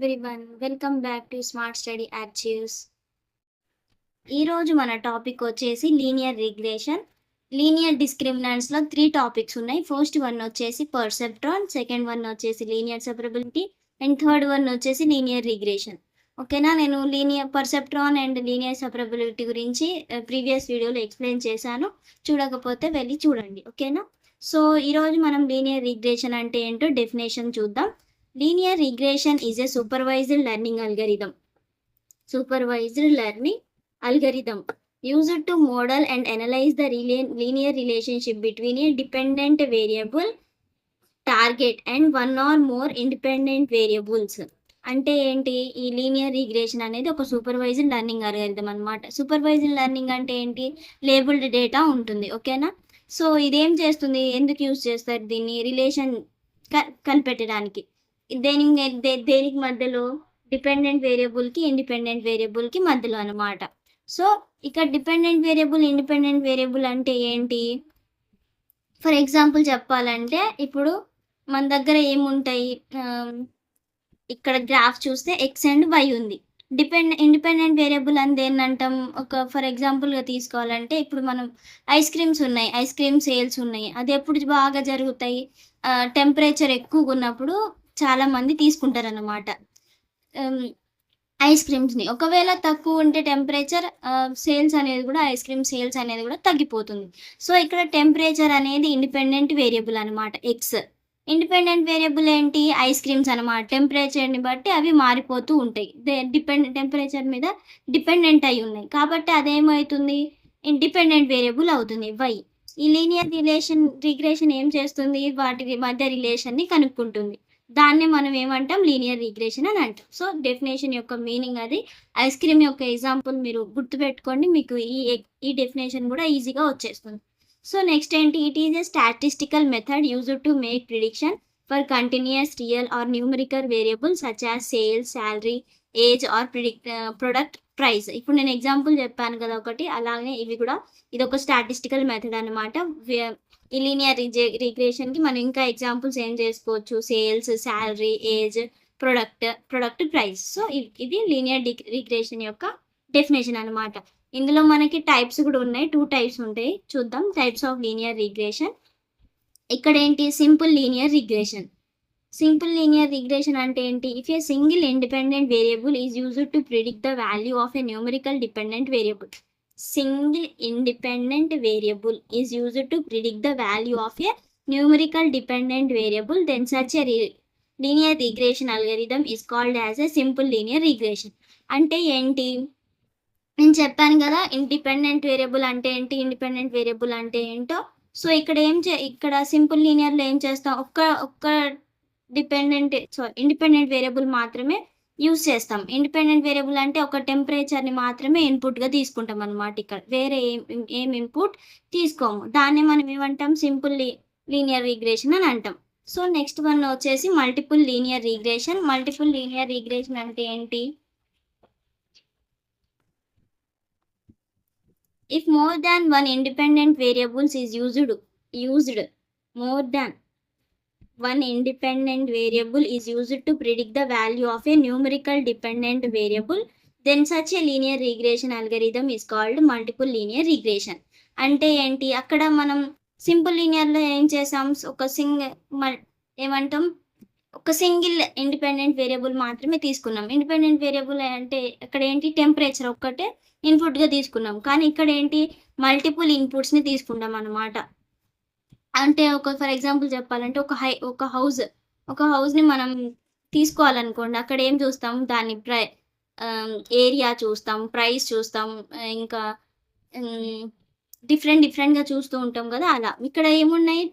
Everyone, welcome back to smart study achieves. ఈరోజు మన topic వచ్చేసి లీనియర్ రిగ్రెషన్. లీనియర్ డిస్క్రిమినెంట్స్లో 3 టాపిక్స్ ఉన్నాయి. ఫస్ట్ వన్ వచ్చేసి పర్సెప్ట్రాన్, సెకండ్ వన్ వచ్చేసి లీనియర్ సెపరబిలిటీ అండ్ థర్డ్ వన్ వచ్చేసి లీనియర్ రిగ్రెషన్. ఓకేనా? నేను పర్సెప్ట్రాన్ అండ్ లీనియర్ సెపరబిలిటీ గురించి ప్రీవియస్ వీడియోలో ఎక్స్ప్లెయిన్ చేశాను. చూడకపోతే వెళ్ళి చూడండి. ఓకేనా? సో ఈరోజు మనం లీనియర్ రిగ్రెషన్ అంటే ఏంటో డెఫినేషన్ చూద్దాం. Linear regression is a supervised learning algorithm. Supervised learning algorithm used to model and analyze the linear relationship between a dependent variable target and one or more independent variables. అంటే ఏంటి? ఈ linear regression అనేది ఒక supervised learning algorithm అనమాట. Supervised learning అంటే ఏంటి? Labelled data ఉంటుంది. ఓకేనా? సో ఇదేం చేస్తుంది? ఎందుకు యూజ్ చేస్తారు దీన్ని? రిలేషన్ కనిపెట్టడానికి. దేనికి మధ్యలో? డిపెండెంట్ వేరియబుల్కి ఇండిపెండెంట్ వేరియబుల్కి మధ్యలో అనమాట. సో ఇక్కడ డిపెండెంట్ వేరియబుల్ ఇండిపెండెంట్ వేరియబుల్ అంటే ఏంటి? ఫర్ ఎగ్జాంపుల్ చెప్పాలంటే ఇప్పుడు మన దగ్గర ఏముంటాయి? ఇక్కడ గ్రాఫ్ చూస్తే ఎక్స్ అండ్ వై ఉంది. ఇండిపెండెంట్ వేరియబుల్ అని దేన్ని అంటాం? ఒక ఫర్ ఎగ్జాంపుల్గా తీసుకోవాలంటే ఇప్పుడు మనం ఐస్ క్రీమ్స్ ఉన్నాయి, ఐస్ క్రీమ్ సేల్స్ ఉన్నాయి. అది ఎప్పుడు బాగా జరుగుతాయి? టెంపరేచర్ ఎక్కువగా ఉన్నప్పుడు చాలామంది తీసుకుంటారన్నమాట ఐస్ క్రీమ్స్ని. ఒకవేళ తక్కువ ఉంటే టెంపరేచర్ సేల్స్ అనేది కూడా ఐస్ క్రీమ్ సేల్స్ అనేది కూడా తగ్గిపోతుంది. సో ఇక్కడ టెంపరేచర్ అనేది ఇండిపెండెంట్ వేరియబుల్ అనమాట. ఎక్స్ ఇండిపెండెంట్ వేరియబుల్ ఏంటి? ఐస్ క్రీమ్స్ అనమాట. టెంపరేచర్ని బట్టి అవి మారిపోతూ ఉంటాయి. టెంపరేచర్ మీద డిపెండెంట్ అయి ఉన్నాయి కాబట్టి అదేమవుతుంది? ఇండిపెండెంట్ వేరియబుల్ అవుతుంది వై. ఈ లీనియర్ రిగ్రెషన్ ఏం చేస్తుంది? వాటి మధ్య రిలేషన్ని కనుక్కుంటుంది. దాన్ని మనం ఏమంటాం? లీనియర్ రిగ్రెషన్ అని అంటాం. సో డెఫినేషన్ యొక్క మీనింగ్ అది. ఐస్ క్రీమ్ యొక్క ఎగ్జాంపుల్ మీరు గుర్తుపెట్టుకోండి, మీకు ఈ డెఫినేషన్ కూడా ఈజీగా వచ్చేస్తుంది. సో నెక్స్ట్ ఏంటి? It is a statistical method used to make prediction for continuous real are numerical variable such as sales, salary, age or product price. ఇప్పుడు నేను ఎగ్జాంపుల్ చెప్పాను కదా ఒకటి, అలాగే ఇవి కూడా ఇది ఒక స్టాటిస్టికల్ మెథడ్ అనమాట. ఈ లీనియర్ రిగ్రెషన్కి మనం ఇంకా ఎగ్జాంపుల్స్ ఏం చేసుకోవచ్చు? Sales, salary, age, product price. So ఇది లీనియర్ రిగ్రెషన్ యొక్క డెఫినేషన్ అనమాట. ఇందులో మనకి టైప్స్ కూడా ఉన్నాయి. 2 టైప్స్ ఉంటాయి. చూద్దాం టైప్స్ ఆఫ్ లీనియర్ రిగ్రెషన్. ఇక్కడ ఏంటి? Simple linear regression. Simple linear regression అంటే ఏంటి? If a single independent variable is used to predict the value of A numerical dependent variable. Single independent variable is used to predict the value of a numerical dependent variable, then such a linear regression algorithm is called as a simple linear regression. అంటే ఏంటి? నేను చెప్పాను కదా independent variable అంటే ఏంటి, independent variable అంటే ఏంటో. So ఇక్కడ ఇక్కడ సింపుల్ లీనియర్లో ఏం చేస్తాం? ఒక్క ఇండిపెండెంట్ వేరియబుల్ మాత్రమే యూజ్ చేస్తాం. ఇండిపెండెంట్ వేరియబుల్ అంటే ఒక టెంపరేచర్ని మాత్రమే ఇన్పుట్గా తీసుకుంటాం అనమాట. ఇక్కడ వేరే ఏం ఇన్పుట్ తీసుకోము. దాన్ని మనం ఏమంటాం? సింపుల్ లీనియర్ రిగ్రెషన్ అని అంటాం. సో నెక్స్ట్ వన్ వచ్చేసి multiple linear regression. Multiple linear regression అంటే ఏంటి? If more than one independent variables is used more than one independent variable is used to predict the value of a numerical dependent variable, then such a linear regression algorithm is called multiple linear regression. అంటే ఏంటి? అక్కడ మనం simple లీనియర్లో ఏం చేసాం? ఒక single independent variable మాత్రమే తీసుకున్నాం. Independent variable అంటే ఇక్కడ ఏంటి? టెంపరేచర్ ఒక్కటే ఇన్పుట్గా తీసుకున్నాం. కానీ ఇక్కడ ఏంటి? మల్టిపుల్ ఇన్పుట్స్ని తీసుకుంటాం అన్నమాట. అంటే ఫర్ ఎగ్జాంపుల్ చెప్పాలంటే ఒక హౌస్ని మనం తీసుకోవాలనుకోండి. అక్కడ ఏం చూస్తాం? దాని ఏరియా చూస్తాం, ప్రైస్ చూస్తాం, ఇంకా డిఫరెంట్గా చూస్తూ ఉంటాం కదా. అలా ఇక్కడ ఏమున్నాయి?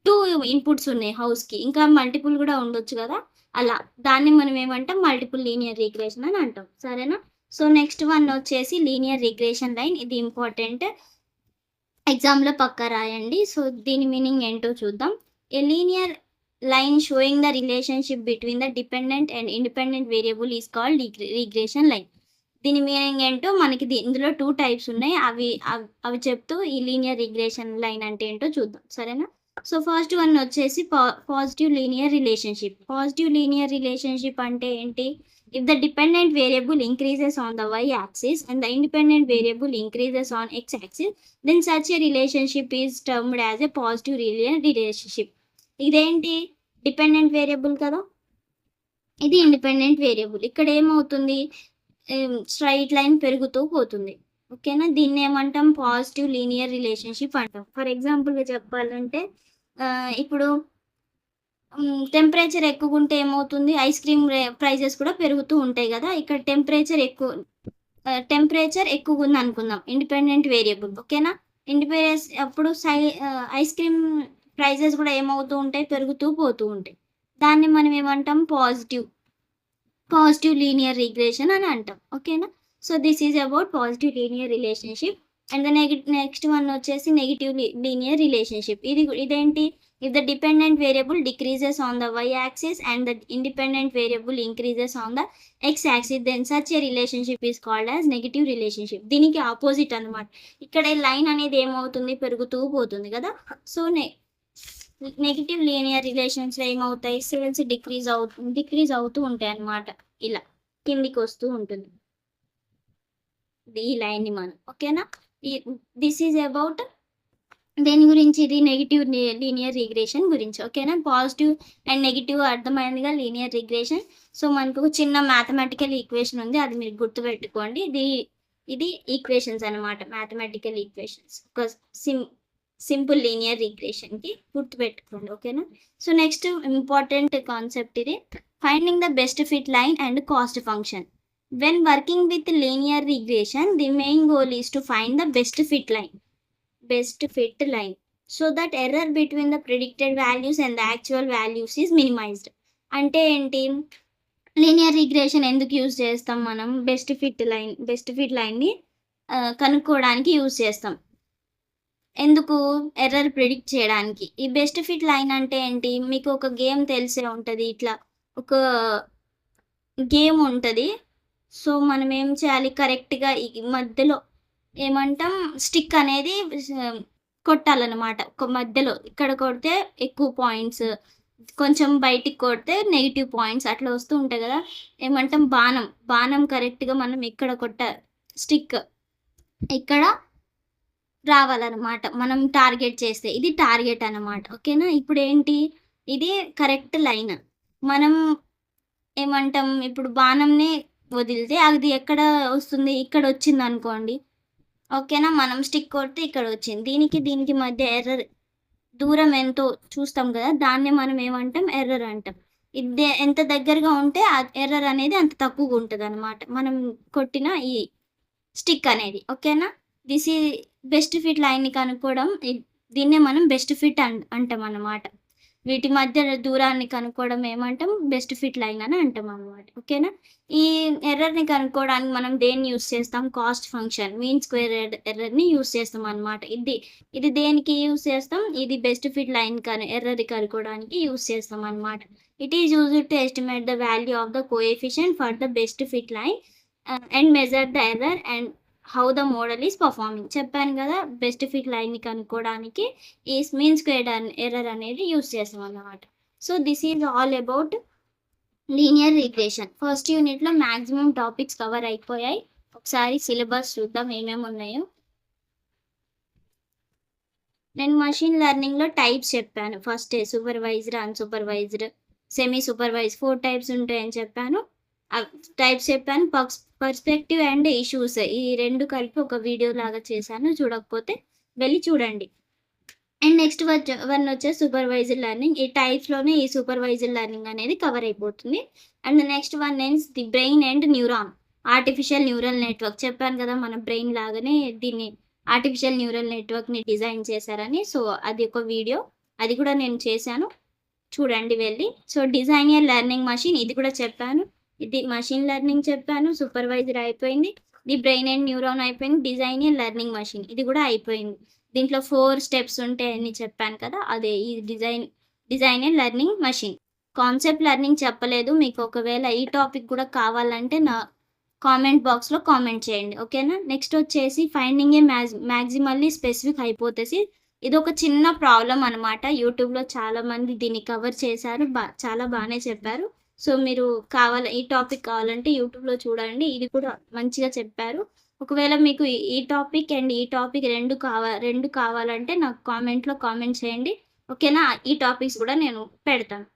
2 ఇన్పుట్స్ ఉన్నాయి హౌస్కి, ఇంకా మల్టిపుల్ కూడా ఉండొచ్చు కదా. అలా దాన్ని మనం ఏమంటాం? మల్టిపుల్ లీనియర్ రిగ్రెషన్ అని అంటాం. సరేనా? సో నెక్స్ట్ వన్ వచ్చేసి లీనియర్ రిగ్రెషన్ లైన్. ఇది ఇంపార్టెంట్, ఎగ్జామ్లో పక్కా రాయండి. సో దీని మీనింగ్ ఏంటో చూద్దాం. A linear line showing the relationship between the dependent and independent variable is called regression line. దీని మీనింగ్ ఏంటో మనకి ఇందులో 2 టైప్స్ ఉన్నాయి. అవి చెప్తూ ఈ లీనియర్ రిగ్రెషన్ లైన్ అంటే ఏంటో చూద్దాం. సరేనా? సో ఫస్ట్ వన్ వచ్చేసి positive linear relationship. Positive linear relationship అంటే ఏంటి? If the dependent variable increases on the y axis and the independent variable increases on x axis, then such a relationship is termed as a positive linear relationship. ఇదేంటి? Dependent variable కదా, ఇది independent variable. ఇక్కడ ఏమవుతుంది? Straight line పెరుగుతూ పోతుంది. ఓకేనా? దీన్ని ఏమంటాం? పాజిటివ్ లీనియర్ రిలేషన్షిప్ అంటాం. ఫర్ ఎగ్జాంపుల్గా చెప్పాలంటే ఇప్పుడు టెంపరేచర్ ఎక్కువ ఉంటే ఏమవుతుంది? ఐస్ క్రీమ్ ప్రైజెస్ కూడా పెరుగుతూ ఉంటాయి కదా. ఇక్కడ టెంపరేచర్ ఎక్కువ ఉంది అనుకుందాం, ఇండిపెండెంట్ వేరియబుల్. ఓకేనా? అప్పుడు ఐస్ క్రీమ్ ప్రైజెస్ కూడా ఏమవుతూ ఉంటాయి? పెరుగుతూ పోతూ ఉంటాయి. దాన్ని మనం ఏమంటాం? పాజిటివ్ లీనియర్ రిగ్రెషన్ అని అంటాం. ఓకేనా? So this is about positive linear relationship. And the next one వచ్చేసి నెగిటివ్ లీనియర్ రిలేషన్షిప్. ఇదేంటి? If the dependent variable decreases on the y axis and the independent variable increases on the x axis, then such a relationship is called as negative relationship. దీనికి opposite అనమాట. ఇక్కడ line అనేది ఏమవుతుంది? పెరుగుతూ పోతుంది కదా. So negative linear రిలేషన్స్లో ఏమవుతాయి? Sales decrease అవుతూ ఉంటాయి అన్నమాట. ఇలా కిందికి వస్తూ ఉంటుంది ఈ లైన్ని మనం. ఓకేనా? దిస్ ఈజ్ అబౌట్ దేని గురించి? ఇది నెగిటివ్ లీనియర్ రిగ్రెషన్ గురించి. ఓకేనా? పాజిటివ్ అండ్ నెగిటివ్ అర్థమైందిగా, లీనియర్ రిగ్రెషన్. సో మనకు ఒక చిన్న మ్యాథమెటికల్ ఈక్వేషన్ ఉంది, అది మీరు గుర్తుపెట్టుకోండి. ఇది ఈక్వేషన్స్ అనమాట, మ్యాథమెటికల్ ఈక్వేషన్స్. ఒక సింపుల్ లీనియర్ రిగ్రెషన్కి గుర్తుపెట్టుకోండి. ఓకేనా? సో నెక్స్ట్ ఇంపార్టెంట్ కాన్సెప్ట్ ఇది, finding the best fit line and cost function. When working with linear regression, the main goal is to find the best fit line, so that error between the predicted values and the actual values is minimized. అంటే ఏంటి? Linear regression ఎందుకు use చేస్తాం మనం? Best fit లైన్ని కనుక్కోవడానికి use చేస్తాం. ఎందుకు? Error predict చేయడానికి. ఈ బెస్ట్ ఫిట్ లైన్ అంటే ఏంటి? మీకు ఒక గేమ్ తెలిసే ఉంటుంది. ఇట్లా ఒక గేమ్ ఉంటుంది. సో మనం ఏం చేయాలి? కరెక్ట్గా ఈ మధ్యలో ఏమంటాం? స్టిక్ అనేది కొట్టాలన్నమాట. ఒక మధ్యలో ఇక్కడ కొడితే ఎక్కువ పాయింట్స్, కొంచెం బయటికి కొడితే నెగిటివ్ పాయింట్స్ అట్లా వస్తూ ఉంటాయి కదా. ఏమంటాం? బాణం కరెక్ట్గా మనం ఇక్కడ స్టిక్ ఇక్కడ రావాలన్నమాట మనం టార్గెట్ చేస్తే. ఇది టార్గెట్ అన్నమాట. ఓకేనా? ఇప్పుడు ఏంటి? ఇది కరెక్ట్ లైన్. మనం ఏమంటాం? ఇప్పుడు బాణంని వదిలితే అది ఎక్కడ వస్తుంది? ఇక్కడ వచ్చింది అనుకోండి. ఓకేనా? మనం స్టిక్ కొడితే ఇక్కడ వచ్చింది. దీనికి మధ్య ఎర్రర్ దూరం ఎంతో చూస్తాం కదా, దాన్నే మనం ఏమంటాం? ఎర్రర్ అంటాం. ఇది ఎంత దగ్గరగా ఉంటే ఎర్రర్ అనేది అంత తక్కువగా ఉంటుంది అనమాట, మనం కొట్టిన ఈ స్టిక్ అనేది. ఓకేనా? దిస్ ఈ బెస్ట్ ఫిట్ లైన్ని కనుక్కోవడం, దీన్నే మనం బెస్ట్ ఫిట్ అంటాం అన్నమాట. వీటి మధ్య దూరాన్ని కనుక్కోవడం ఏమంటాం? బెస్ట్ ఫిట్ లైన్ అని అంటాం అన్నమాట. ఓకేనా? ఈ ఎర్రర్ని కనుక్కోవడానికి మనం దేన్ని యూస్ చేస్తాం? కాస్ట్ ఫంక్షన్, మీన్ స్క్వేర్ ఎర్రర్ని యూస్ చేస్తాం అన్నమాట. ఇది దేనికి యూస్ చేస్తాం? ఇది బెస్ట్ ఫిట్ లైన్ ఎర్రర్ కనుక్కోవడానికి యూస్ చేస్తాం అన్నమాట. It is used to estimate the value of the coefficient for the best fit line and measure the error and how the model is performing. చెప్పాను కదా, best fit లైన్ని కనుక్కోవడానికి ఈ mean squared error అనేది use చేస్తాం అన్నమాట. So this is all about linear regression. First యూనిట్లో maximum topics cover అయిపోయాయి. ఒకసారి సిలబస్ చూద్దాం ఏమేమి ఉన్నాయో. నేను మషిన్ లెర్నింగ్లో టైప్స్ చెప్పాను. First supervised, unsupervised, semi supervised 4 types ఉంటాయని చెప్పాను. టైప్స్ చెప్పాను. పర్స్పెక్టివ్ అండ్ ఇష్యూస్, ఈ 2 కలిపి ఒక వీడియో లాగా చేశాను, చూడకపోతే వెళ్ళి చూడండి. అండ్ నెక్స్ట్ వన్ వచ్చేసి సూపర్వైజ్డ్ లెర్నింగ్. ఈ టైప్స్లోనే ఈ సూపర్వైజ్డ్ లెర్నింగ్ అనేది కవర్ అయిపోతుంది. And next one is the brain and neuron, artificial neural network. చెప్పాను కదా, మన బ్రెయిన్ లాగానే దీన్ని ఆర్టిఫిషియల్ న్యూరల్ నెట్వర్క్ని డిజైన్ చేశారని. సో అది ఒక వీడియో, అది కూడా నేను చేశాను, చూడండి వెళ్ళి. సో డిజైనర్ లెర్నింగ్ మషిన్, ఇది కూడా చెప్పాను. ఇది మషిన్ లెర్నింగ్ చెప్పాను, సూపర్వైజర్ అయిపోయింది, ది బ్రెయిన్ అండ్ న్యూరాన్ అయిపోయింది, డిజైనర్ లెర్నింగ్ మషిన్ ఇది కూడా అయిపోయింది. దీంట్లో 4 స్టెప్స్ ఉంటాయని చెప్పాను కదా, అదే ఈ designer learning machine. Concept learning చెప్పలేదు. మీకు ఒకవేళ ఈ టాపిక్ కూడా కావాలంటే నా కామెంట్ బాక్స్లో కామెంట్ చేయండి. ఓకేనా? నెక్స్ట్ వచ్చేసి ఫైండింగ్ ఏ మ్యాక్సిమల్లీ స్పెసిఫిక్ హైపోథెసిస్ ఇదొక చిన్న ప్రాబ్లమ్ అనమాట. యూట్యూబ్‌లో చాలామంది దీన్ని కవర్ చేశారు. చాలా బానే చెప్పారు. సో, మీరు ఈ టాపిక్ కావాలంటే యూట్యూబ్‌లో చూడండి. ఇది కూడా మంచిగా చెప్పారు. ఒకవేళ మీకు ఈ టాపిక్ అండ్ ఈ టాపిక్ 2 కావాలంటే నాకు కామెంట్‌లో కామెంట్ చేయండి. ఓకేనా? ఈ టాపిక్స్ కూడా నేను పెడతాను.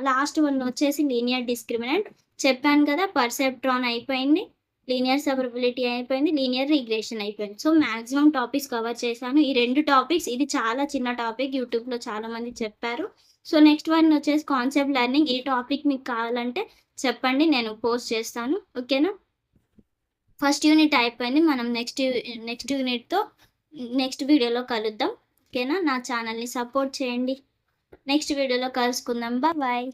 లాస్ట్ వన్ వచ్చేసి లీనియర్ డిస్క్రిమినెంట్ చెప్పాను కదా! పర్సెప్ట్రాన్ అయిపోయింది. లీనియర్ సెపరబిలిటీ అయిపోయింది. లీనియర్ రిగ్రెషన్ అయిపోయింది. సో, మాక్సిమం టాపిక్స్ కవర్ చేశాను. ఈ 2 టాపిక్స్ ఇది చాలా చిన్న టాపిక్. యూట్యూబ్‌లో చాలామంది చెప్పారు. సో, నెక్స్ట్ వన్ వచ్చేసి కాన్సెప్ట్ లెర్నింగ్. ఈ టాపిక్ మీకు కావాలంటే చెప్పండి. నేను పోస్ట్ చేస్తాను. ఓకేనా? ఫస్ట్ యూనిట్ అయిపోయింది. మనం నెక్స్ట్ యూనిట్‌తో నెక్స్ట్ వీడియోలో కలుద్దాం. ఓకేనా? నా ఛానల్‌ని సపోర్ట్ చేయండి. నెక్స్ట్ వీడియోలో కలుసుకుందాం. బాయ్.